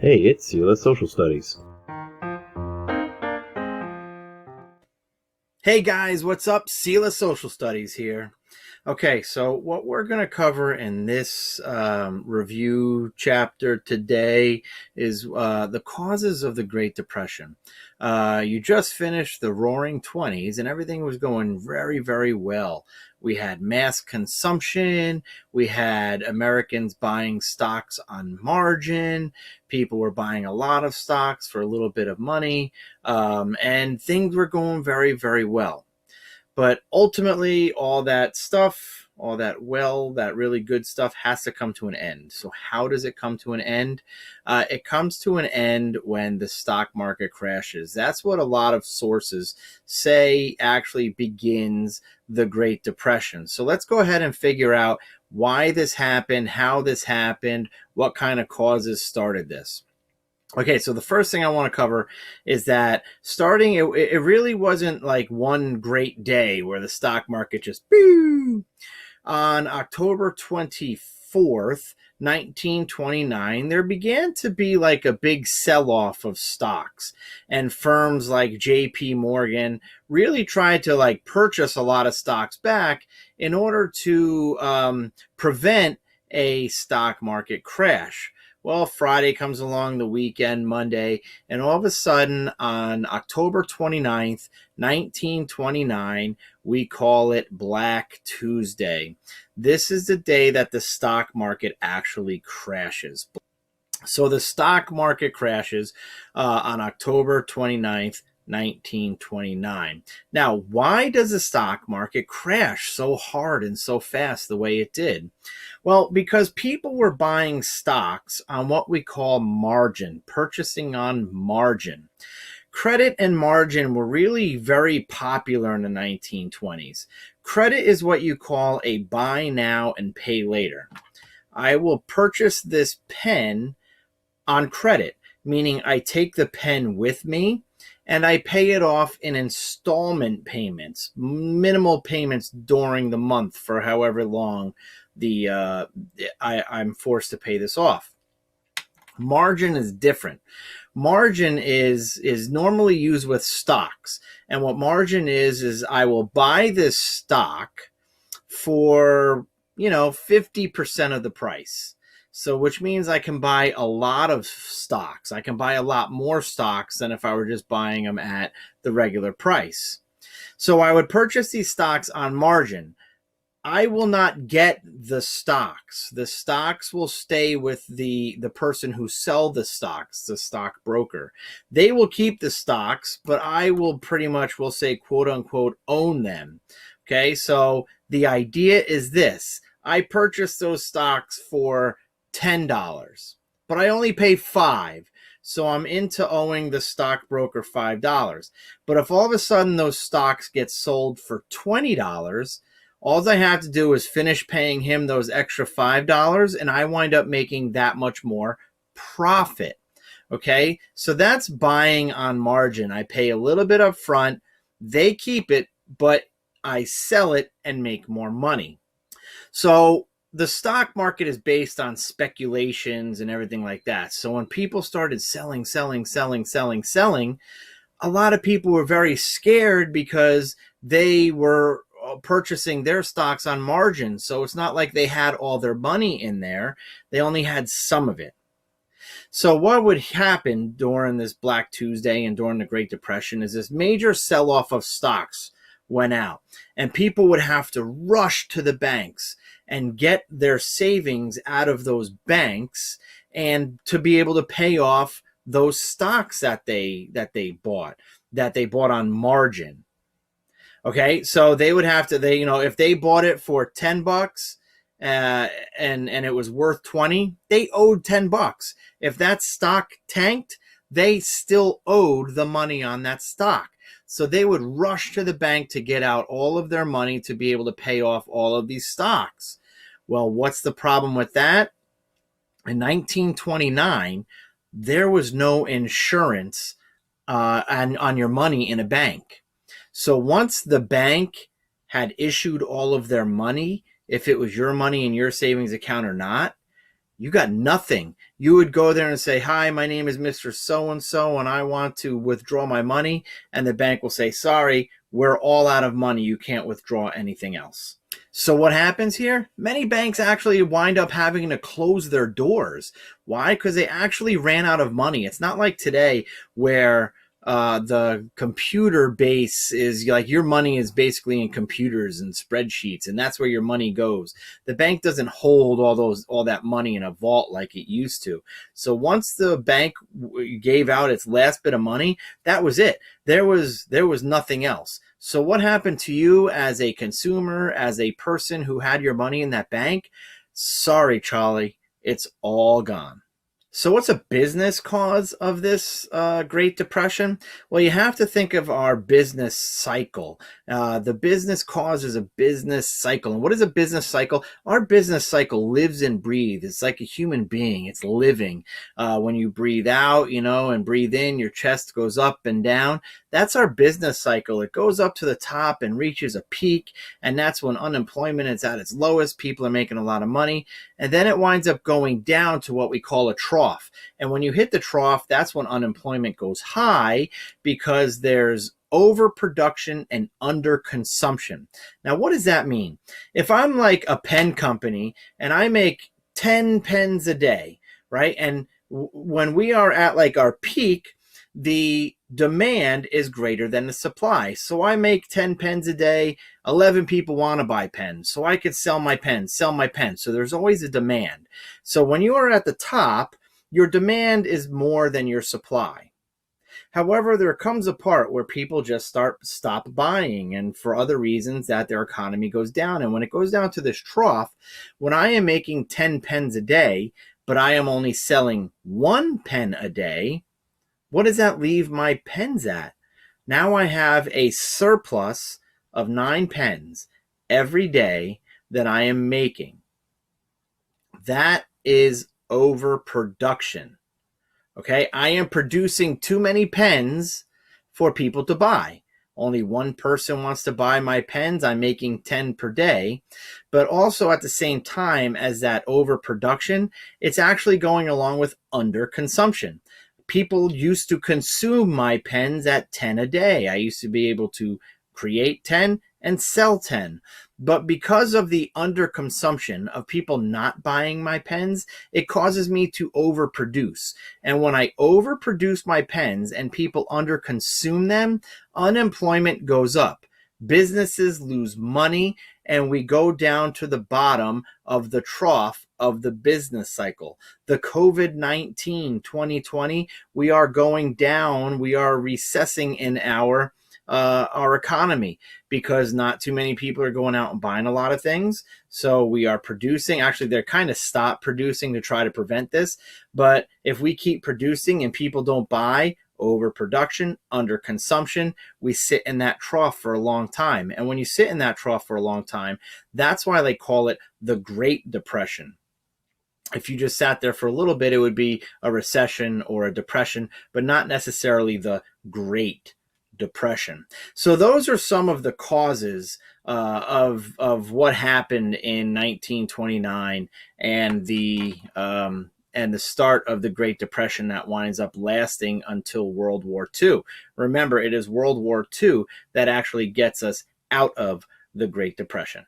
Hey, it's Sela Social Studies. Hey guys, what's up? Sela Social Studies here. Okay, so what we're going to cover in this review chapter today is the causes of the Great Depression. You just finished the Roaring Twenties, and everything was going very, very well. We had mass consumption. We had Americans buying stocks on margin. People were buying a lot of stocks for a little bit of money, and things were going very, very well. But ultimately, all that stuff, that really good stuff has to come to an end. So how does it come to an end? It comes to an end when the stock market crashes. That's what a lot of sources say actually begins the Great Depression. So let's go ahead and figure out why this happened, how this happened, what kind of causes started this. Okay, so the first thing I want to cover is that it really wasn't like one great day where the stock market just boom. On October 24th, 1929, there began to be like a big sell-off of stocks, and firms like JP Morgan really tried to like purchase a lot of stocks back in order to prevent a stock market crash. Well, Friday comes along, the weekend, Monday, and all of a sudden on October 29th, 1929, we call it Black Tuesday. This is the day that the stock market actually crashes. So the stock market crashes on October 29th, 1929. Now, why does the stock market crash so hard and so fast the way it did? Well, because people were buying stocks on what we call margin, purchasing on margin. Credit and margin were really very popular in the 1920s. Credit is what you call a buy now and pay later. I will purchase this pen on credit, meaning I take the pen with me and I pay it off in installment payments, minimal payments during the month for however long I'm forced to pay this off. Margin is different. Margin is normally used with stocks, and what margin is I will buy this stock for 50% of the price. So which means I can buy a lot of stocks. I can buy a lot more stocks than if I were just buying them at the regular price. So I would purchase these stocks on margin. I will not get the stocks. The stocks will stay with the person who sell the stocks, the stockbroker. They will keep the stocks, but I will pretty much, will say, quote unquote, own them. Okay, so the idea is this. I purchased those stocks for $10, but I only pay $5. So I'm into owing the stockbroker $5. But if all of a sudden those stocks get sold for $20, all I have to do is finish paying him those extra $5, and I wind up making that much more profit. Okay, so that's buying on margin. I pay a little bit up front, they keep it, but I sell it and make more money. So the stock market is based on speculations and everything like that. So when people started selling, a lot of people were very scared because they were purchasing their stocks on margin. So it's not like they had all their money in there. They only had some of it. So what would happen during this Black Tuesday and during the Great Depression is this major sell-off of stocks went out, and people would have to rush to the banks and get their savings out of those banks and to be able to pay off those stocks that they bought on margin. Okay, so they would have to, if they bought it for $10 and it was worth 20, they owed $10. If that stock tanked, they still owed the money on that stock. So they would rush to the bank to get out all of their money to be able to pay off all of these stocks. Well, what's the problem with that? In 1929, there was no insurance on your money in a bank. So once the bank had issued all of their money, if it was your money in your savings account or not, you got nothing. You would go there and say, hi, my name is Mr. So-and-so, and I want to withdraw my money. And the bank will say, sorry, we're all out of money. You can't withdraw anything else. So what happens here? Many banks actually wind up having to close their doors. Why? Because they actually ran out of money. It's not like today where the computer base is like your money is basically in computers and spreadsheets, and that's where your money goes. The bank doesn't hold all that money in a vault like it used to. So once the bank gave out its last bit of money, that was it. There was nothing else. So what happened to you as a consumer, as a person who had your money in that bank? Sorry, Charlie, it's all gone. So what's a business cause of this Great Depression? Well, you have to think of our business cycle. The business cause is a business cycle. And what is a business cycle? Our business cycle lives and breathes. It's like a human being. It's living. When you breathe out, and breathe in, your chest goes up and down. That's our business cycle. It goes up to the top and reaches a peak. And that's when unemployment is at its lowest. People are making a lot of money. And then it winds up going down to what we call a trough. And when you hit the trough, that's when unemployment goes high because there's overproduction and underconsumption. Now, what does that mean? If I'm like a pen company and I make 10 pens a day, right? And when we are at like our peak, the demand is greater than the supply. So I make 10 pens a day. 11 people want to buy pens. So I could sell my pens. So there's always a demand. So when you are at the top, your demand is more than your supply. However, there comes a part where people just stop buying, and for other reasons that their economy goes down. And when it goes down to this trough, when I am making 10 pens a day, but I am only selling 1 pen a day, what does that leave my pens at? Now I have a surplus of 9 pens every day that I am making. That is overproduction. Okay, I am producing too many pens for people to buy. Only one person wants to buy my pens. I'm making 10 per day. But also at the same time as that overproduction, it's actually going along with underconsumption. People used to consume my pens at 10 a day. I used to be able to create 10 and sell 10. But because of the underconsumption of people not buying my pens, it causes me to overproduce. And when I overproduce my pens and people underconsume them, unemployment goes up. Businesses lose money, and we go down to the bottom of the trough of the business cycle. The COVID-19 2020, we are going down, we are recessing in our economy because not too many people are going out and buying a lot of things. So we are producing. Actually, they're kind of stopped producing to try to prevent this. But if we keep producing and people don't buy, overproduction, underconsumption, we sit in that trough for a long time. And when you sit in that trough for a long time, that's why they call it the Great Depression. If you just sat there for a little bit, it would be a recession or a depression, but not necessarily the Great Depression. So those are some of the causes of what happened in 1929 and the start of the Great Depression that winds up lasting until World War II. Remember, it is World War II that actually gets us out of the Great Depression.